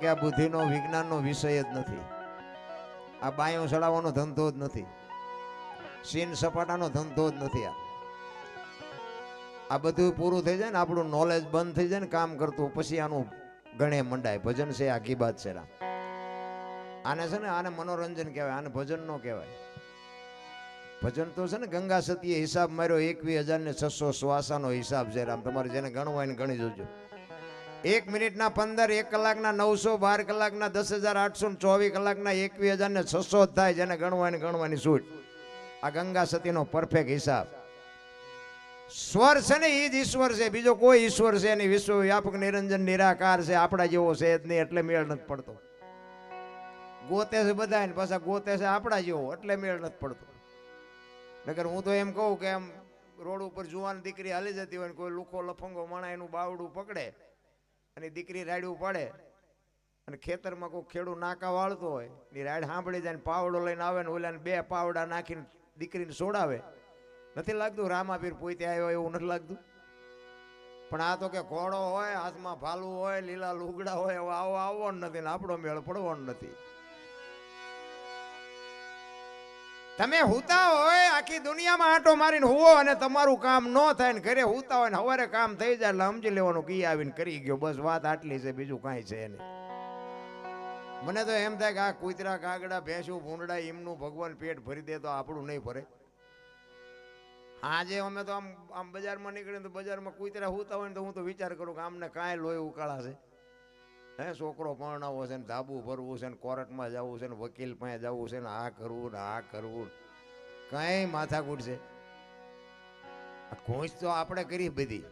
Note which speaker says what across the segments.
Speaker 1: કે આ બુદ્ધિનો વિજ્ઞાનનો વિષય જ નથી. આ બાયો ચડાવવાનો ધંધો જ નથી. સીન સપાટાનો ધંધો જ નથી. આ બધું પૂરું થઈ જાય ને, આપણું નોલેજ બંધ થઈ જાય ને કામ કરતું, પછી આનું ગણે મંડાય. ભજન છે આખી વાત છે. આને છે ને, આને મનોરંજન કહેવાય, આને ભજન નો કહેવાય. ભજન તો છે ને, ગંગા સતીએ હિસાબ માર્યો 21,600 શ્વાસાનો હિસાબ છે. રામ તમારે જેને ગણવા એને ગણી જોજો. 1 મિનિટના 15, 1 કલાકના 900, 12 કલાકના 10,800, 24 કલાકના 21,600 જ થાય. જેને ગણવા એને ગણવાની છૂટ. આ ગંગા સતીનો પરફેક્ટ હિસાબ. સ્વર છે ને એ જ ઈશ્વર છે, બીજો કોઈ ઈશ્વર છે નહીં. વિશ્વ વ્યાપક નિરંજન નિરાકાર છે, આપણા જેવો છે જ નહીં, એટલે મેળ નથી પડતો. ગોતે છે બધા ને પાછા ગોતે છે આપણા જેવો, એટલે મેળ નથી પડતો. નકર હું તો એમ કહું કે એમ રોડ ઉપર જુવાન દીકરી હાલી જતી હોય, કોઈ લુખો લફંગો માણા એનું બાવડું પકડે અને દીકરી રાડ્યું પડે, અને ખેતરમાં કોઈ ખેડૂત નાકા વાળતો હોય, ની રાડ સાંભળી જાય ને પાવડો લઈને આવે ને ઓલા 2 પાવડા નાખીને દીકરીને છોડાવે, નથી લાગતું રામાપીર પોતે આવ્યો એવું નથી લાગતું? પણ આ તો કે ઘોડો હોય, હાથમાં ભાલું હોય, લીલા લુગડા હોય, આવો આવવાનો નથી ને આપણો મેળ પડવાનો નથી. તમે હુતા હોય આખી દુનિયામાં આંટો મારીને હુવો અને તમારું કામ ન થાય ને ઘરે હુતા હોય ને સવારે કામ થઈ જાય એટલે સમજી લેવાનું કી આવીને કરી ગયો, બસ વાત આટલી છે, બીજું કાંઈ છે નહીં. મને તો એમ થાય કે આ કૂતરા કાગડા ભેંસું ભૂંડડા એમનું ભગવાન પેટ ભરી દે તો આપણું નહીં ભરે. આજે અમે તો આમ બજારમાં નીકળીએ તો બજારમાં કૂતરા હુતા હોય ને તો હું તો વિચાર કરું કે આમને કાંઈ લોહી ઉકાળા છે. હે છોકરો પરણાવો છે ને ધાબુ ભરવું છે ને કોર્ટમાં જવું છે ને વકીલ પાસે જવું છે ને આ કરવું ને આ કરવું, કઈ માથાકૂટ છે. ઘૂંચ તો આપણે કરી બધી.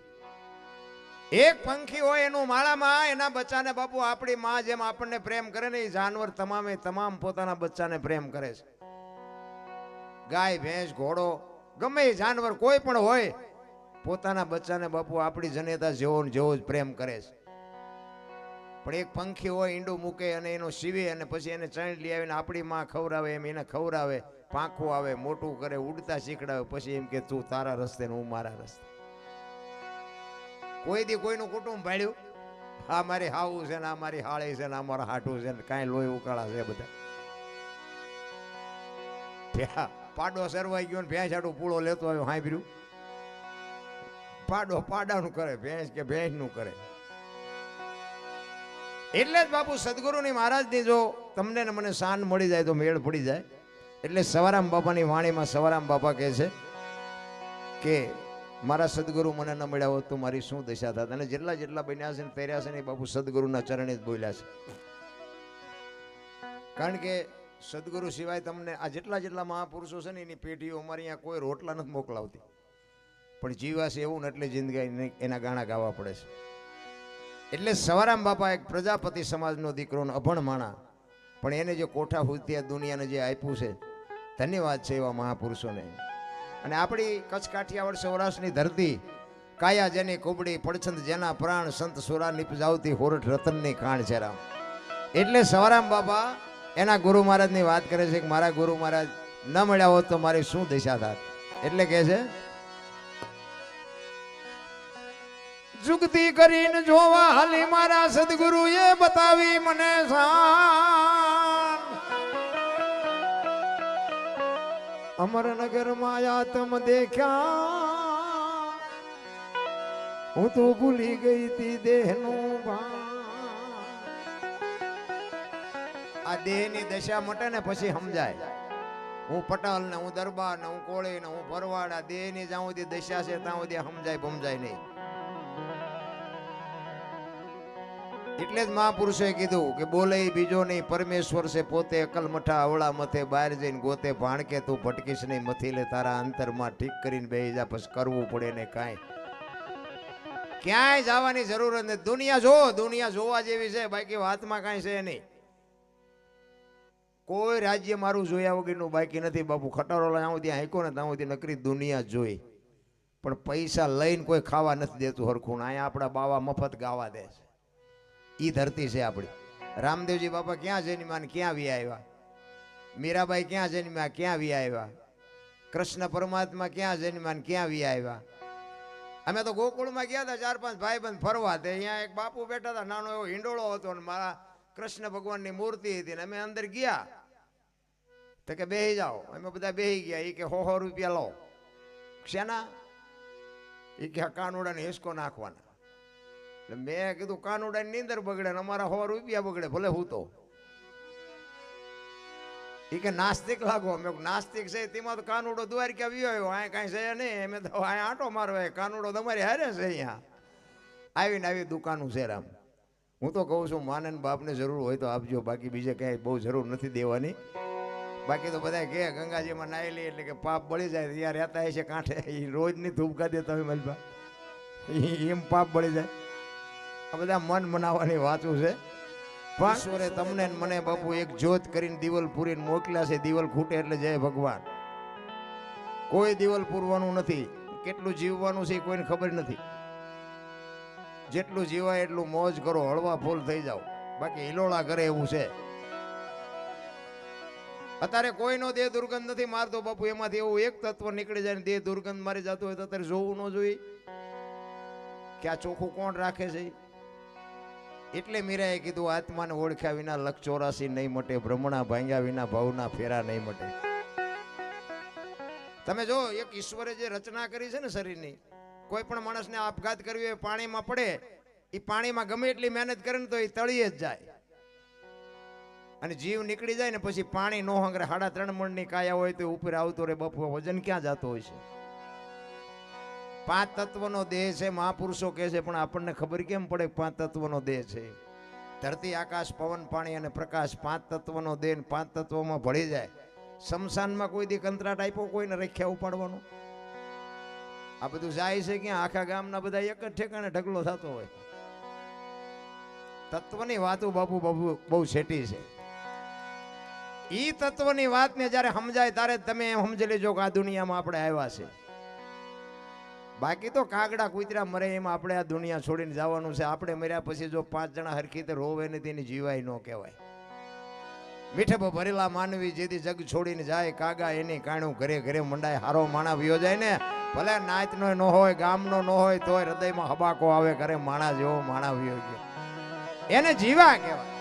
Speaker 1: એક પંખી હોય એનું માળામાં એના બચ્ચાને બાપુ આપણી માં જેમ આપણને પ્રેમ કરે ને, એ જાનવર તમામ પોતાના બચ્ચાને પ્રેમ કરે છે. ગાય ભેંસ ઘોડો ગમે એ જાનવર કોઈ પણ હોય પોતાના બચ્ચાને બાપુ આપણી જનેતા જેવો જેવો જ પ્રેમ કરે છે. પણ એક પંખી હોય ઈંડું મૂકે અને એનો સીવે અને પછી એને ચણ લઈ આવીને આપણી માં ખવડાવે એમ એને ખવડાવે, પાંખું આવે, મોટું કરે, ઉડતા શીખડાવે, પછી એમ કે તું તારા રસ્તે ને હું મારા રસ્તે. કોઈ દી કોઈનું કુટુંબ ભાડ્યું? આ મારી હાવું છે ને આ મારી હાળી છે ને આ મારા હાટું છે ને કાંઈ લોહી ઉકાળા છે બધા. પાડો સરવાઈ ગયો ને ભેંસ હાટું પૂળો લેતો આવ્યો, હાંભર્યું? પાડો પાડાનું કરે, ભેંસ કે ભેંસનું કરે. એટલે જ બાપુ સદગુરુની મહારાજની જો તમને ને મને શાન મળી જાય તો મેળ પડી જાય. એટલે સવારામ બાપાની વાણીમાં સવારામ બાપા કહે છે કે મારા સદગુરુ મને ન મળ્યા હોત તો મારી શું દશા થાત. અને જેટલા બન્યા છે ને તર્યા છે ને બાપુ સદગુરુના ચરણે જ બોલ્યા છે. કારણ કે સદગુરુ સિવાય તમને આ જેટલા મહાપુરુષો છે ને એની પેઢીઓ અમારી અહીંયા કોઈ રોટલા નથી મોકલાવતી, પણ જીવા છે એવું ને એટલે જિંદગી એના ગાણા ગાવા પડે છે. એટલે સવારામ બાપા એક પ્રજાપતિ સમાજનો દીકરો, અભણ માણા, પણ એને જે કોઠા હુદ્યા દુનિયાને જે આપ્યું છે, ધન્યવાદ છે એવા મહાપુરુષોને. અને આપણી કચ્છ કાઠિયાવાડ સૌરાષ્ટ્રની ધરતી, કાયા જેની કુબડી, પડછંદ જેના પ્રાણ, સંત સુરા નિપજાવતી હોરઠ રતનની ખાણ છે રામ. એટલે સવારામ બાપા એના ગુરુ મહારાજની વાત કરે છે કે મારા ગુરુ મહારાજ ન મળ્યા હોત તો મારી શું દશા થાત. એટલે કહે છે જુગતી કરીને જોવા હાલી મારા સદગુરુ એ બતાવી મને શાન. અમરનગર માં આતમ દેખ્યા હું તો ભૂલી ગઈ તી દેહનું ભાન. આ દેહની દશા મટે ને પછી સમજાય. હું પટાલ ને હું દરબાર ને હું કોળી ને હું ભરવાડ, આ દેહની જ્યાં સુધી દશા છે ત્યાં સુધી સમજાય સમજાય નહીં. એટલે જ મહાપુરુષોએ કીધું કે બોલે બીજો નહીં પરમેશ્વર છે પોતે, અકલ મઠા અવળા મથે, બહાર જઈને ગોતે ભાણકે તું ભટકીશ નહીં, મથી લે તારા અંતરમાં ઠીક કરીને બેહી જા, પછી કરવું પડે ને કાંઈ ક્યાંય જવાની જરૂર નથી. દુનિયા જો દુનિયા જોવા જેવી છે, બાકી વાતમાં કાંઈ છે નહીં. કોઈ રાજ્ય મારું જોયા વગરનું બાકી નથી બાપુ. ખટારો લઈ આવું ત્યાં હાંકો ને ત્યાં સુધી નકરી દુનિયા જોઈ, પણ પૈસા લઈને કોઈ ખાવા નથી દેતું હરખું. અહીંયા આપણા બાવા મફત ગાવા દે છે. ઈ ધરતી છે આપણી. રામદેવજી બાપા ક્યાં જન્મ્યા ને ક્યાં વી આવ્યા? મીરાબાઈ ક્યાં જન્મ્યા ક્યાં વી આવ્યા? કૃષ્ણ પરમાત્મા ક્યાં જન્મ્યા ને ક્યાં વી આવ્યા? અમે તો ગોકુળમાં ગયા હતા 4-5 ભાઈબંધ ફરવા. તે અહીંયા એક બાપુ બેઠા હતા, નાનો એવો હિંડોળો હતો, ને મારા કૃષ્ણ ભગવાનની મૂર્તિ હતી ને અમે અંદર ગયા તો કે બેહી જાઓ. અમે બધા બેહી ગયા. એ કે 100 રૂપિયા લો. શેના? એ કે કાનુડાને હિસકો નાખવાના. એટલે મેં કીધું કાનુડાની નીંદર બગડે ને અમારા 100 રૂપિયા બગડે, ભલે હું તો. એ કે નાસ્તિક લાગો. મેં નાસ્તિક છે તેમાં તો કાનુડો દ્વારકા આવ્યો આવ્યો, આ કાંઈ છે નહીં, અમે તો આ આંટો મારવા, કાનુડો તમારી હારે છે. અહીંયા આવીને આવી દુકાનું છે રામ. હું તો કહું છું માને બાપને જરૂર હોય તો આપજો, બાકી બીજે કાંઈ બહુ જરૂર નથી દેવાની. બાકી તો બધા કે ગંગાજીમાં નાહી લે એટલે કે પાપ બળી જાય. ત્યાં રહેતા હશે કાંઠે, એ રોજની ધૂપકા દે તમે મલબા, એમ પાપ બળી જાય. આ બધા મન મનાવવાની વાતું છે. પણ ઈશ્વરે તમને મને બાપુ એક જ્યોત કરીને દિવલ પૂરીને મોકલ્યા છે. દિવલ ખૂટે એટલે જય ભગવાન. કોઈ દિવલ પૂરવાનું નથી. કેટલું જીવવાનું છે કોઈને ખબર નથી. જેટલું જીવાય એટલું મોજ કરો, હળવા ફૂલ થઈ જાઓ, બાકી હિલોળા કરે એવું છે. અત્યારે કોઈનો દેહ દુર્ગંધ નથી મારતો બાપુ. એમાંથી એવું એક તત્વ નીકળી જાય ને દેહ દુર્ગંધ મારી જતું હોય તો અત્યારે જોવું ન જોઈએ કે આ ચોખ્ખું કોણ રાખે છે. એટલે મીરાએ કીધું આત્માને ઓળખ્યા વિના લખ 84 નહીં મટે, ભ્રમણા ભાંગ્યા વિના ભાવના ફેરા નહીં મટે. તમે જો એક ઈશ્વરે જે રચના કરી છે ને શરીરની, કોઈ પણ માણસને આપઘાત કરવી હોય પાણીમાં પડે, એ પાણીમાં ગમે એટલી મહેનત કરે ને તો એ તળીએ જ જાય. અને જીવ નીકળી જાય ને પછી પાણી નો હંગરે 3.5 મણની કાયા હોય તો ઉપર આવતો રે બાપુ, વજન ક્યાં જતો હોય છે. 5 તત્વનો દેહ છે મહાપુરુષો કહે છે, પણ આપણને ખબર કેમ પડે 5 તત્વનો દેહ છે. ધરતી આકાશ પવન પાણી અને પ્રકાશ 5 તત્વનો દેહ, 5 તત્વોમાં ભળી જાય. શમશાનમાં કોઈ દી કંત્રાટ આપ્યો કોઈને રખ્યા ઉપાડવાનો? આ બધું જાય છે ક્યાં? આખા ગામના બધા એક જ ઠેકાણે ઢગલો થતો હોય. તત્વની વાતો બાપુ બાપુ બહુ છેટી છે. ઈ તત્વની વાતને જ્યારે સમજાય ત્યારે તમે એમ સમજી લેજો કે આ દુનિયામાં આપણે આવ્યા છે. બાકી તો કાગડા કૂતરા મરે એમાં આપણે આ દુનિયા છોડીને જવાનું છે. આપણે મર્યા પછી જો 5 જણા હરખી રીતે રોવે ને તેની જીવાય ન કહેવાય. મીઠે ભરેલા માનવી જેથી જગ છોડીને જાય, કાગા એની કાણું ઘરે ઘરે મંડાય. હારો માણા વિયો જાય ને, ભલે નાતનો ન હોય ગામનો ન હોય તોય હૃદયમાં હબાકો આવે, કરે માણા જેવો માણા વિયો ગયો, એને જીવા કહેવાય.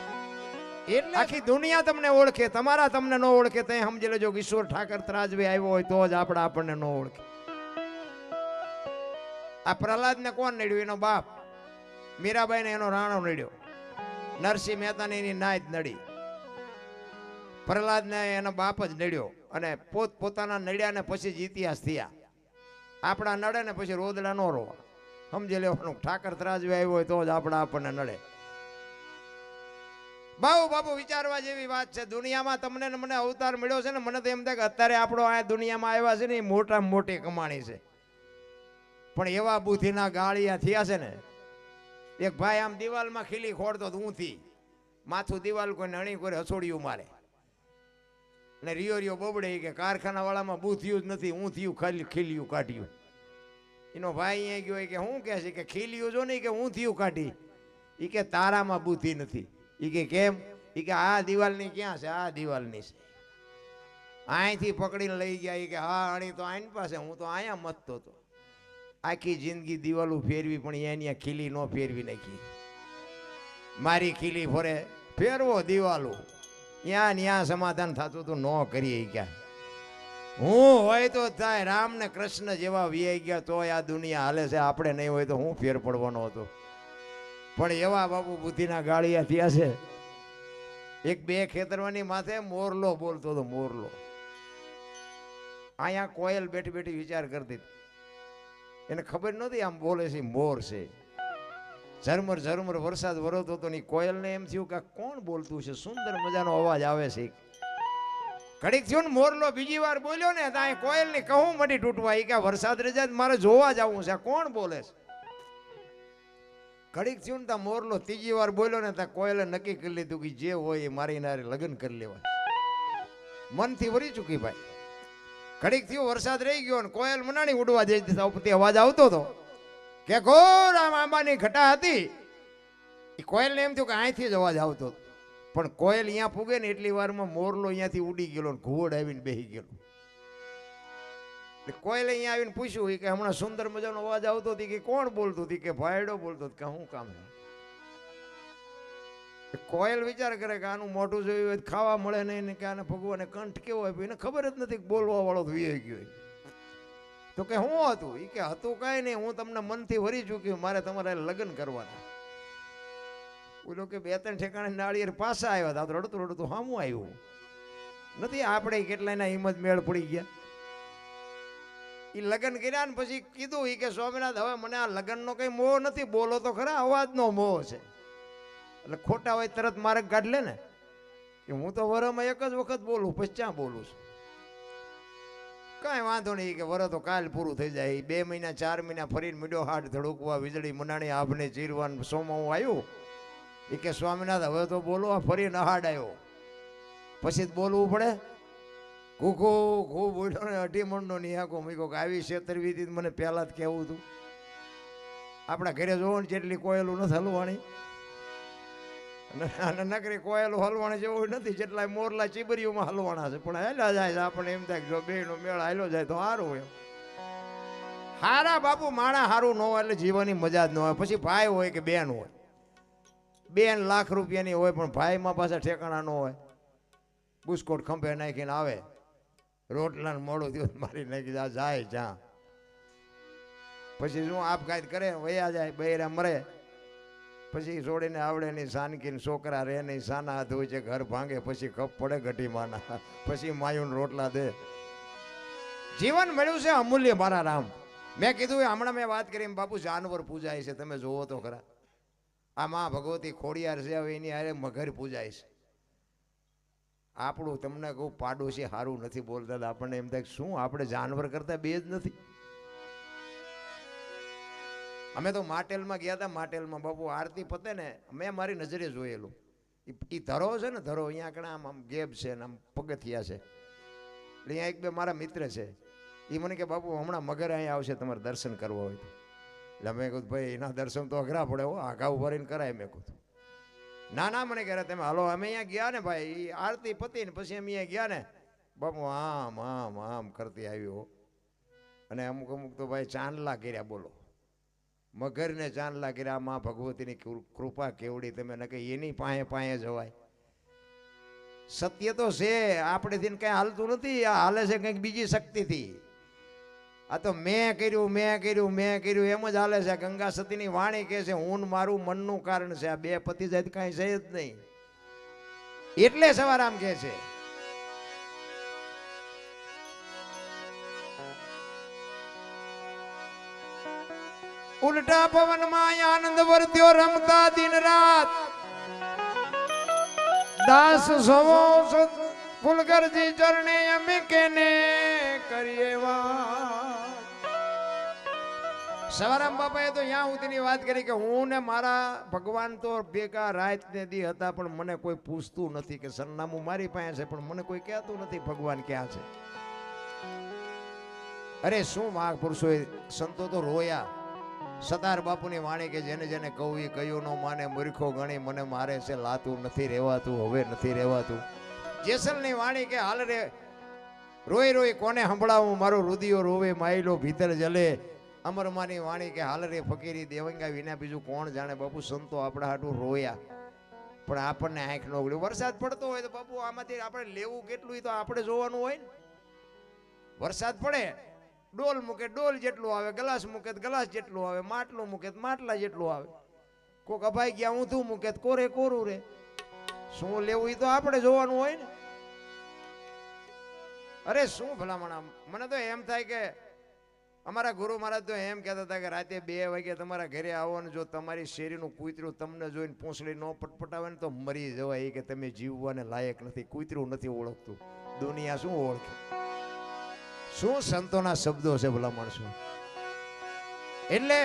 Speaker 1: એટલે આખી દુનિયા તમને ઓળખે, તમારા તમને ન ઓળખે તો સમજી લેજો કે ઈશ્વર ઠાકર ત્રાજવે આવ્યો હોય તો જ આપણને ન ઓળખે. આ પ્રહલાદ ને કોણ નડ્યું? એનો બાપ. મીરાબાઈ ને એનો રાણો નડ્યો. નરસિંહ મહેતા ની નાયત નડી. પ્રહલાદ ને એનો બાપ જ નડ્યો. અને પોતાના નડ્યા ને પછી જ ઇતિહાસ થયા. આપણા નડે ને પછી રોદડા ન રોવા. સમજી લેવાનું ઠાકર ત્રાજવે આવ્યો હોય તો જ આપણને નડે. બાબુ બાબુ વિચારવા જેવી વાત છે. દુનિયામાં તમને ને મને અવતાર મળ્યો છે ને, મને તો એમ થાય કે અત્યારે આપણો આ દુનિયામાં આવ્યા છે ને એ મોટામાં મોટી કમાણી છે. પણ એવા બુદ્ધિના ગાળિયા થયા છે ને. એક ભાઈ આમ દિવાલમાં ખીલી ખોડતો ઊંથી માથું દિવાલ કોઈ નણી કોઈ હસોડિયું મારે અને રિયો બબડે કે કારખાના વાળામાં બુદ્ધિયું જ નથી, ઊંથિયું ખાલી ખીલિયું કાઢ્યું. એનો ભાઈ અહીંયા ગયો કે શું કહે છે કે ખીલિયું જો નહીં કે ઊંથિયું કાઢી. એ કે તારામાં બુદ્ધિ નથી. એ કે કેમ? એ કે આ દિવાલની ક્યાં છે? આ દિવાલની છે. અહીંથી પકડીને લઈ ગયા. એ કે હા અણી તો આની પાસે, હું તો અહીંયા મતતો હતો. આખી જિંદગી દિવાલું ફેરવી પણ અહીંયા ખીલી ન ફેરવી નાખી. મારી ખીલી ફરે ફેરવો દિવાલું, ત્યાં સમાધાન થતું હતું ન કરીએ. ક્યાં હું હોય તો થાય. રામ ને કૃષ્ણ જેવા વ્યાઈ ગયા તોય આ દુનિયા હાલે છે. આપણે નહીં હોય તો હું ફેર પડવાનો હતો. પણ એવા બાપુ બુદ્ધિના ગાળિયા થયા છે. એક બે ખેતરવાની માથે મોરલો બોલતો હતો. મોરલો અહીંયા કોયલ બેઠી બેઠી વિચાર કરતી. એને ખબર નહોતી આમ બોલે છે મોર છે. ઝરમર ઝરમર વરસાદ વરસતો હતો ને કોયલને એમ થયું કે કોણ બોલતું છે, સુંદર મજાનો અવાજ આવે છે. ઘડીક થયું ને મોરલો બીજી વાર બોલ્યો ને તો અહીં કોયલની કહું મટી તૂટવા. એ કે વરસાદ રજા મારે જોવા જવું છે, કોણ બોલે છે. ઘડીક થયું ને ત્યાં મોરલો ત્રીજી વાર બોલ્યો ને ત્યાં કોયલે નક્કી કરી લીધું કે જે હોય એ મારી નારે લગ્ન કરી લેવાય. મનથી વરી ચૂકી ભાઈ. ઘડીક થયું વરસાદ રહી ગયો ને કોયલ મનાણી ઉડવા જઈ ઉપરથી અવાજ આવતો હતો કે ઘોર આમ આંબાની ઘટા હતી. એ કોયલને એમ થયું કે અહીંથી જ અવાજ આવતો હતો. પણ કોયલ અહીંયા પૂગે ને એટલી વારમાં મોરલો અહીંયાથી ઉડી ગયેલો ને ઘુવડ આવીને બેસી ગયેલો. કોયલે અહીંયા આવીને પૂછ્યું કે હમણાં સુંદર મજાનો અવાજ આવતો હતી કે કોણ બોલતું હતી? કે ભાઈડો બોલતો કે શું કામ? કોયલ વિચાર કરે કે આનું મોઢું જોયું હોય ખાવા મળે નહીં ને કે આને ભગવાને કંઠ કેવો હોય એને ખબર જ નથી કે બોલવા વાળો વી ગયો. તો કે હું હતું? એ કે હતું કાંઈ નહીં, હું તમને મનથી વરી ચૂક્યું, મારે તમારે લગ્ન કરવાના. બોલો કે 2-3 ઠેકાણે નાળિયેર પાછા આવ્યા હતા, તો રડતું રડતું સામું આવ્યું નથી. આપણે કેટલાયના હિંમત મેળ પડી ગયા. એ લગ્ન કર્યા ને પછી કીધું એ કે સ્વામિનાથ હવે મને આ લગ્નનો કઈ મોહ નથી, બોલો તો ખરા, અવાજનો મોહ છે. એટલે ખોટા હોય તરત માર્ગ કાઢ લે ને કે હું તો વરમાં એક જ વખત બોલું, પછી ક્યાં બોલું છું? કાંઈ વાંધો નહીં કે વર તો કાલ પૂરું થઈ જાય. 2 મહિના 4 મહિના ફરીને મીડો હાથ ધડકવા, વીજળી મનાણી આભને ચીરવાનું સોમાં આવ્યું. એ કે સ્વામિનાથ હવે તો બોલો, આ ફરી નહાડ આવ્યો પછી જ બોલવું પડે. ઘૂઘો ખૂબ ઉઠ્યો ને 18 મણનો નિહાકો મૂક્યો કે આવી છેતરવી મને પહેલા જ કહેવું હતું. આપણા ઘરે જોવો ને જેટલી કોયલું નથી હલવાણી, અને નકરી કોયલું હલવાણી જેવું નથી, જેટલા મોરલા ચીબરીઓમાં હલવાણા છે. પણ હેલા જાય આપણને એમ થાય જો બેનો મેળ હાલ્યો જાય તો સારું. એમ હારા બાપુ માણા સારું ન હોય એટલે જીવવાની મજા જ ન હોય. પછી ભાઈ હોય કે બેન હોય, બેન લાખ રૂપિયાની હોય પણ ભાઈમાં પાછા ઠેકાણા ન હોય. બુસ્કોટ ખંભે નાખીને આવે, રોટલાને મોડું દિવસ મારી નાખી જાય જ્યાં, પછી શું આપઘાત કરે, વયા જાય, બૈરા મરે, પછી છોડીને આવડે નહીં, સાનકીને છોકરા રહે નહીં, સાના હાથ હોય છે, ઘર ભાંગે, પછી કપ પડે ઘટી માના, પછી માયુન રોટલા દે. જીવન મળ્યું છે અમૂલ્ય મારા રામ. મેં કીધું હમણાં મેં વાત કરી બાપુ જાનવર પૂજાય છે, તમે જોવો તો ખરા. આ માં ભગવતી ખોડિયાર છે, હવે એની હારે મગર પૂજાય છે. આપણું તમને કહું પાડોશી સારું નથી બોલતા, આપણને એમ થાય શું આપણે જાનવર કરતા બે જ નથી. અમે તો માટેલમાં ગયા હતા. માટેલમાં બાપુ આરતી પતે ને મેં મારી નજરે જોયેલું. એ ધરો છે ને, ધરો અહીંયા કણા આમ ગેબ છે ને આમ પગથિયા છે. એટલે અહીંયા 1-2 મારા મિત્ર છે, એ મને કે બાપુ હમણાં મગર અહીંયા આવશે, તમારે દર્શન કરવા હોય તો. એટલે મેં કહ્યું ભાઈ એના દર્શન તો અઘરા પડે, હો આઘા ઉભરીને કરાય. મેં કહ્યું ના ના, મને કહે તમે હાલો. અમે અહીંયા ગયા ને ભાઈ, આરતી પતી ને પછી અમે અહીંયા ગયા ને બાપુ આમ આમ આમ કરતી આવ્યો. અને અમુક અમુક તો ભાઈ ચાંદલા કર્યા, બોલો મગરને ચાંદલા કર્યા. માં ભગવતીની કૃપા કેવડી, તમે ન કે એની પાસે પાસે જવાય. સત્ય તો છે, આપણેથી કઈ હાલતું નથી, આ હાલે છે કંઈક બીજી શક્તિથી. આ તો મેં કર્યું મેં કર્યું મેં કર્યું એમ જ હાલે છે. ગંગા સતીની વાણી કહે છે હું મારું મનનું કારણ છે. આ બે પતિ જાય કાંઈ છે જ નહીં. એટલે સવારામ કહે છે ઉલટા પવનમાં આનંદ વર્ત્યો રમતા દિન રાત. દાસ સવો ફુલગરજી ચરણે અમે કેને કરીએ વાત. સવારામ બાપાએ તો ત્યાં સુધીની વાત કરી કે હું ને મારા ભગવાન તો ભેગા રાત ને દી હતા, પણ મને કોઈ પૂછતું નથી કે સરનામું મારી પાસે છે, પણ મને કોઈ કહેતું નથી ભગવાન ક્યાં છે. અરે શું મહાપુરુષોએ સંતો તો રોયા. સતાર બાપુની વાણી કે જેને જેને કહું એ કયું ન માને, મૂર્ખો ગણી મને મારે છે, લાતું નથી રહેવાતું, હવે નથી રહેવાતું. જેસલની વાણી કે હાલ રે રોઈ રોઈ કોને સંભળાવું, મારો રુદિયો રોવે માયલો ભીતર જલે. અમરમાની વાણી કે હાલ રે ફકીરી દેવંગા વિના બીજું કોણ જાણે. બાપુ સંતો આપણા હાટું રોયા, પણ આપણને આંખ ન ઉગડ્યું. વરસાદ પડતો હોય તો બાપુ આમાંથી આપણે લેવું કેટલું તો આપણે જોવાનું હોય ને. વરસાદ પડે ડોલ મૂકે ડોલ જેટલું આવે, ગ્લાસ મૂકે ગ્લાસ જેટલું આવે, માટલું મૂકે માટલા જેટલું આવે. કોક અભાઈ ગયા ઊંધું મૂકે કોરે કોરું રે. શું લેવું એ તો આપણે જોવાનું હોય ને. અરે શું ભલામણ. મને તો એમ થાય કે અમારા ગુરુ મહારાજ તો એમ કહેતા હતા કે રાતે 2 વાગે તમારા ઘરે આવો ને જો તમારી શેરીનું કૂતરું તમને જોઈને પૂંછડી ન પટપટાવે ને તો મરી જવાય. કે તમે જીવવાને લાયક નથી, કૂતરું નથી ઓળખતું, દુનિયા શું ઓળખે. શું સંતોના શબ્દો છે ભલા માણસો. એટલે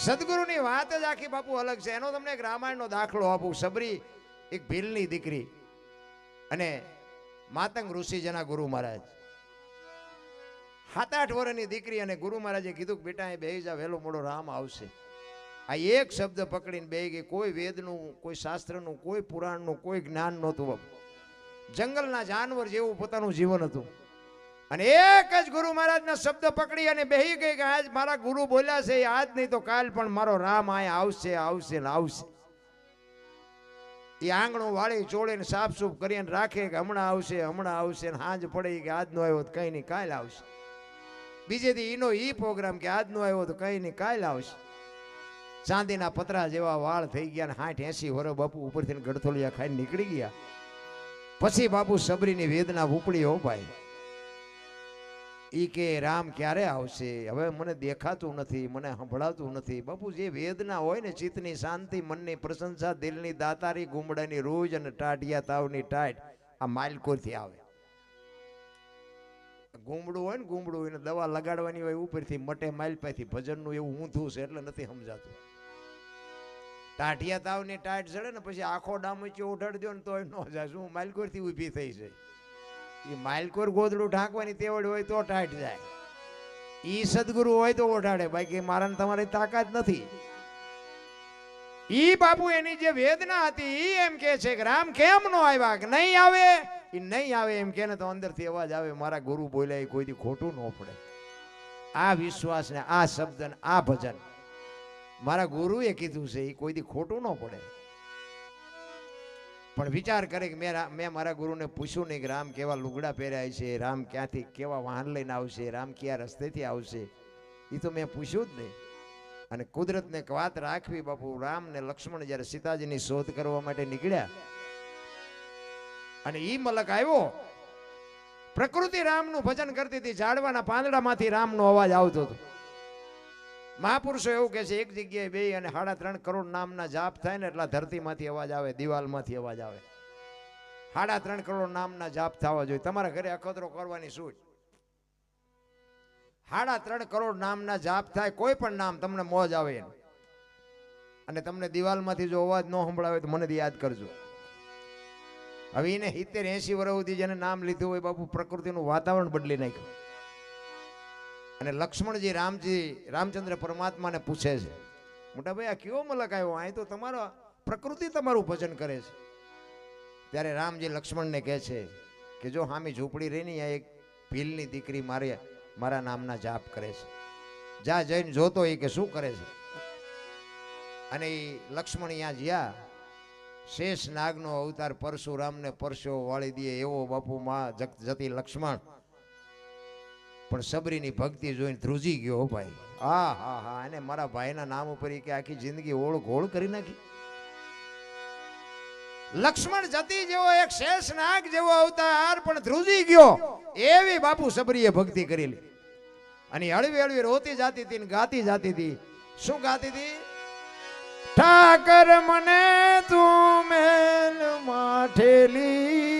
Speaker 1: સદગુરુની વાત જ આખી બાપુ અલગ છે. એનો તમને એક રામાયણનો દાખલો આપું. સબરી એક ભીલની દીકરી અને માતંગ ઋષિ જેના ગુરુ મહારાજ 7-8 વર્ષની દીકરી. અને ગુરુ મહારાજે કીધું કે બેટા એ બેહી જા, વહેલો મોડો રામ આવશે. આ એક શબ્દ પકડીને બેહી ગઈ. કોઈ વેદનું, કોઈ શાસ્ત્રનું, કોઈ પુરાણનું કોઈ જ્ઞાન નહોતું. જંગલના જાનવર જેવું પોતાનું જીવન હતું. અને એક જ ગુરુ મહારાજના શબ્દ પકડી અને બેહી ગઈ કે આજ મારા ગુરુ બોલ્યા છે, આજ નહીં તો કાલ પણ મારો રામ આયા આવશે આવશે ને આવશે. એ આંગણું વાળી ચોળીને સાફસૂફ કરીને રાખે કે હમણાં આવશે ને સાંજ પડે કે આજનો આવ્યો તો કઈ નહીં કાલ આવશે. બીજે દી એનો ઈ પ્રોગ્રામ કે આજનો આવ્યો તો કઈ નહીં કાલ આવશે. ચાંદીના પતરા જેવા વાળ થઈ ગયા ને 60-80 વર્ષ બાપુ ઉપરથી ગડથોલિયા ખાઈને નીકળી ગયા. પછી બાપુ સબરીની વેદના ઉપડી હો ભાઈ. ઈ કે રામ ક્યારે આવશે, હવે મને દેખાતું નથી, મને સંભળાતું નથી. બાપુ જે વેદના હોય ને, ચિત્તની શાંતિ, મનની પ્રશંસા, દિલની દાતારી, ગુમડાની રોજ અને ટાઢિયા તાવની ટાઢ આ માલકોરથી આવે. ગુમડું હોય ને, ગુમડું એને દવા લગાડવાની હોય ઉપરથી મટે માલપાથી. ભજનનું એવું ઊંધું છે એટલે નથી સમજાતું. ટાઢિયા તાવની ટાઢ ચડે ને પછી આખો ડામચો ઉઠાડી દો ને તો ન જાય. શું માલકોરથી ઊભી થઈ છે. એ માલકોર ગોદડું ઢાંકવાની તેવડ હોય તો ટાઈટ જાય. ઈ સદગુરુ હોય તો ઓઢાડે, બાકી મારા ને તમારી તાકાત નથી. ઈ બાપુ એની જે વેદના હતી ઈ એમ કે છે કે રામ કેમ નો આવ્યા, કે નહીં આવે. ઈ નહીં આવે એમ કે ને તો અંદરથી અવાજ આવે, મારા ગુરુ બોલ્યા એ કોઈથી ખોટું ન પડે. આ વિશ્વાસ ને આ શબ્દ ને આ ભજન મારા ગુરુએ કીધું છે, એ કોઈથી ખોટું ન પડે. પણ વિચાર કરે કે મેં મારા ગુરુને પૂછ્યું નહીં કે રામ કેવા લુગડા પહેર્યા છે, રામ ક્યાંથી કેવા વાહન લઈને આવશે, રામ કયા રસ્તેથી આવશે, એ તો મેં પૂછ્યું જ નહીં. અને કુદરતને એક વાત રાખવી બાપુ. રામ ને લક્ષ્મણ જ્યારે સીતાજીની શોધ કરવા માટે નીકળ્યા અને ઈ મલક આવ્યો, પ્રકૃતિ રામનું ભજન કરતી હતી. ઝાડવાના પાંદડામાંથી રામનો અવાજ આવતો હતો. મહાપુરુષો એવું કે છે, એક જગ્યાએ 2 અને 3.5 કરોડ નામના જાપ થાય ને એટલા ધરતીમાંથી અવાજ આવે, દિવાલમાંથી અવાજ આવે. 3.5 કરોડ નામના જાપ થવા જોઈએ. તમારા ઘરે અખતરો કરવાની સૂચ. 3.5 કરોડ નામના જાપ થાય, કોઈ પણ નામ તમને મોજ આવે. અને તમને દિવાલમાંથી જો અવાજ ન સંભળાવે તો મને યાદ કરજો. હવે એને 70-80 વર્ષ સુધી જેને નામ લીધું હોય બાપુ, પ્રકૃતિનું વાતાવરણ બદલી નાખ્યું. અને લક્ષ્મણજી રામચંદ્ર પરમાત્માને પૂછે છે, મોટા ભાઈ આ કેવો મલક આવ્યો, અહીં તો તમારો પ્રકૃતિ તમારું ભજન કરે છે. ત્યારે રામજી લક્ષ્મણને કહે છે કે જો હામી ઝૂંપડી રહી ને, એક ભીલની દીકરી મારા નામના જાપ કરે છે, જા જઈને જોતો એ કે શું કરે છે. અને એ લક્ષ્મણ અહીંયા જ્યાં શેષ નાગનો અવતાર પરશુરામને પરસો વાળી દે એવો બાપુ માં જતી લક્ષ્મણ પણ સબરીની ભક્તિ જોઈને ધ્રુજી ગયો ભાઈ. હા હા હા, અને મારા ભાઈના નામ ઉપર કે આખી જિંદગી ઓળઘોળ કરી નાખી. લક્ષ્મણ જતી જેવો એક શેષ નાગ જેવો અવતાર પણ ધ્રુજી ગયો એવી બાપુ સબરીએ ભક્તિ કરેલી. અને હળવી હળવી રોતી જાતી હતી ને ગાતી જાતી હતી. શું ગાતી હતી? ઠાકર મને તું મેલ માઠેલી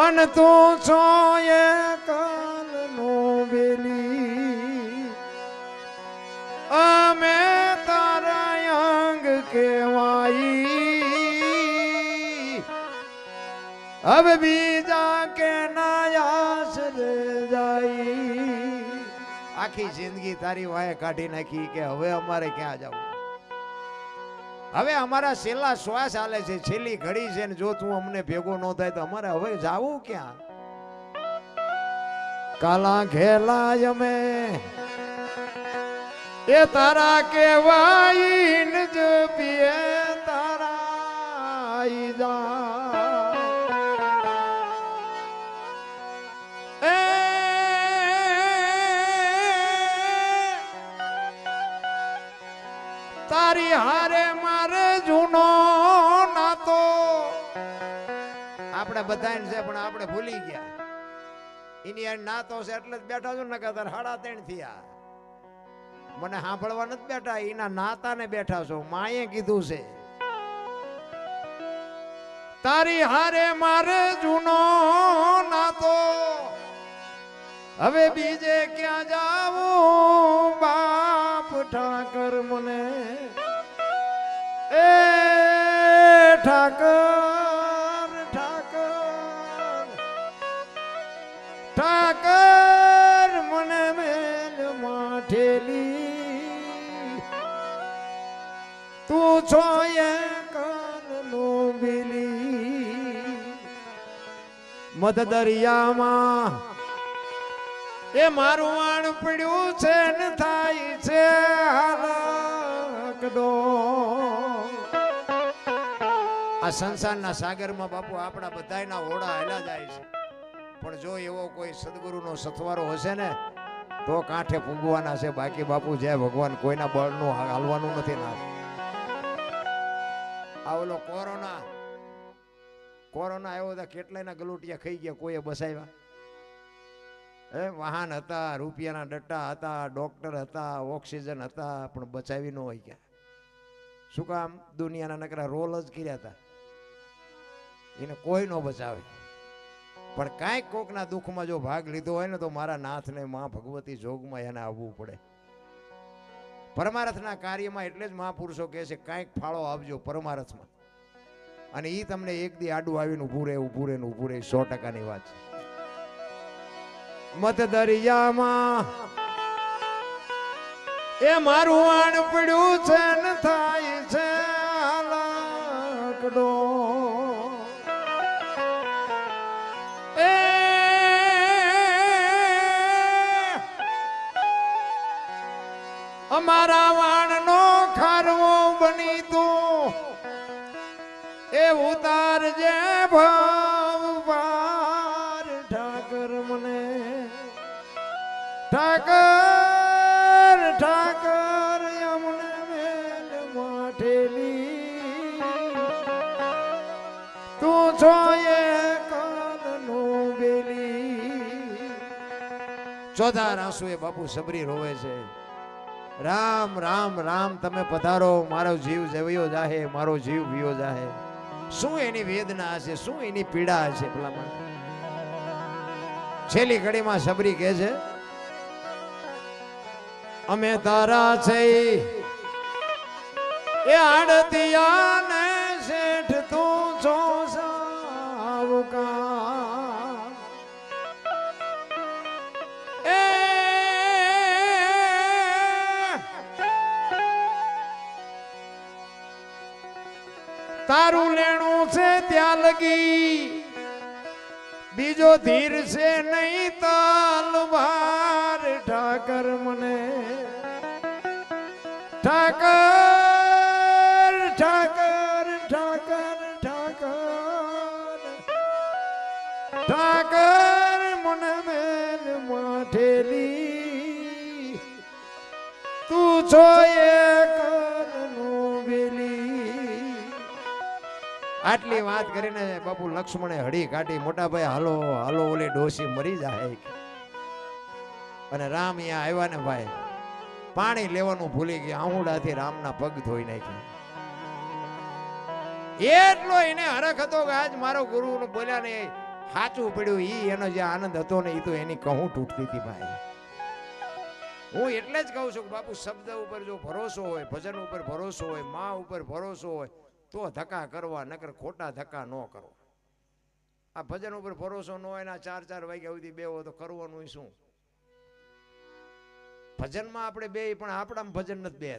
Speaker 1: અન તું છો એ કાલનો બેલી, અમે તારા અંગ કેવાઈ, હવે બીજા કે નાયાસ રે જાય. આખી જિંદગી તારી વાય કાઢી નાખી કે હવે અમારે ક્યાં જવું, હવે અમારા છેલ્લા શ્વાસ હાલે છે, છેલ્લી ઘડી છે ને જો તું અમને ભેગો ન થાય તો અમારે હવે જાવું ક્યાં? કાલા ઘેલા અમે એ તારા કેવાઈ ન જ પીએ તારા જા તારી હારે મારે જૂનો નાતો. આપણે બધાને છે પણ આપણે ભૂલી ગયા. એની યાર નાતો છે એટલે જ બેઠા છો ને, કે 3:30 થયા. મને સાંભળવા નથી બેઠા, એના નાતા ને બેઠા છો. માએ કીધું છે તારી હારે મારે જૂનો નાતો, હવે બીજે ક્યાં જાવું બાપ ઠાકર મને. એ ઠાકર ઠાકર ઠાકર મને મેલ માઠેલી, તું છો એ કાલનો બેલી. મધ દરિયામાં એ મારું વાણ પડ્યું છે ને થાય છે હાલક નાનકડો આ સંસારના સાગરમાં બાપુ આપણા બધાયના ઓળા હેલા જાય છે, પણ જો એવો કોઈ સદગુરુનો સથવારો હશે ને તો કાંઠે પૂગવાના છે. બાકી બાપુ જય ભગવાન કોઈના બળનું હાલવાનું નથી. ના આ ઓલો કોરોના આવ્યો હતા, કેટલાયના ગલુટિયા ખાઈ ગયા, કોઈએ બસાવ્યા? વાહન હતા, રૂપિયાના ડટ્ટા હતા, ડોક્ટર હતા, ઓક્સિજન હતા, પણ બચાવી ન હોય ગયા. શું કામ? દુનિયાના નકરા રોલ જ કર્યા હતા, એને કોઈ ન બચાવે. પણ કાંઈક કોકના દુઃખમાં જો ભાગ લીધો હોય ને તો મારા નાથને માં ભગવતી જોગમાં એને આવવું પડે. પરમાર્થના કાર્યમાં એટલે જ મહાપુરુષો કહે છે કાંઈક ફાળો આપજો પરમાર્થમાં, અને એ તમને એક દી આડું આવીને ઊભું રહે 100%ની વાત છે. મત દરિયામાં એ મારું આણ પડ્યું છે ને થાય છે લાકડો, એ અમારા વાણનો ખારવો બની તું એ ઉતારજે ભાવ પાર ઠાકર મને, ઠાકર અમને મેલ માઠેલી તું છો એ કાલનો બેલી. ચોથા રાસુએ બાપુ સબરી રોવે છે, રામ રામ રામ તમે પધારો, મારો જીવ જવ્યો જાહે, મારો જીવ વિયો જાહે. શું એની વેદના હશે, શું એની પીડા હશે ભલામણ. છેલ્લી ઘડીમાં સબરી કહે છે અમે તારા છે એ આડતિયા ને શેઠ તું છો સાવકા, તારું લેણું છે ત્યાં લગી બીજો ધીર છે નહીં તલવાર. ઠાકર મને, ઠાકર ઠાકર ઠાકર ઠાકર ઠાકર મને મેલ માઠેલી તું છો એ કરનું બેલી. આટલી વાત કરીને બાપુ લક્ષ્મણે હળી કાઢી, મોટા ભાઈ હાલો હાલો ઓલી ડોસી મરી જાય. અને રામ અહીંયા આવ્યા ને ભાઈ, પાણી લેવાનું ભૂલી ગયા, આહુડાથી રામના પગ ધોઈ નાખ્યા. એટલો એને હરખ હતો કે આજ મારો ગુરુ બોલ્યા ને સાચું પડ્યું. ઈ એનો જે આનંદ હતો ને એ તો એની કહું તૂટતી હતી ભાઈ. હું એટલે જ કહું છું કે બાપુ શબ્દ ઉપર જો ભરોસો હોય, ભજન ઉપર ભરોસો હોય, માં ઉપર ભરોસો હોય તો ધક્કા કરવા, નકર ખોટા ધક્કા ન કરો. આ ભજન ઉપર ભરોસો ન હોય ને 4 વાગ્યા સુધી બેહો તો કરવાનું શું? ભજનમાં આપણે બે પણ આપણામાં ભજન નથી બે.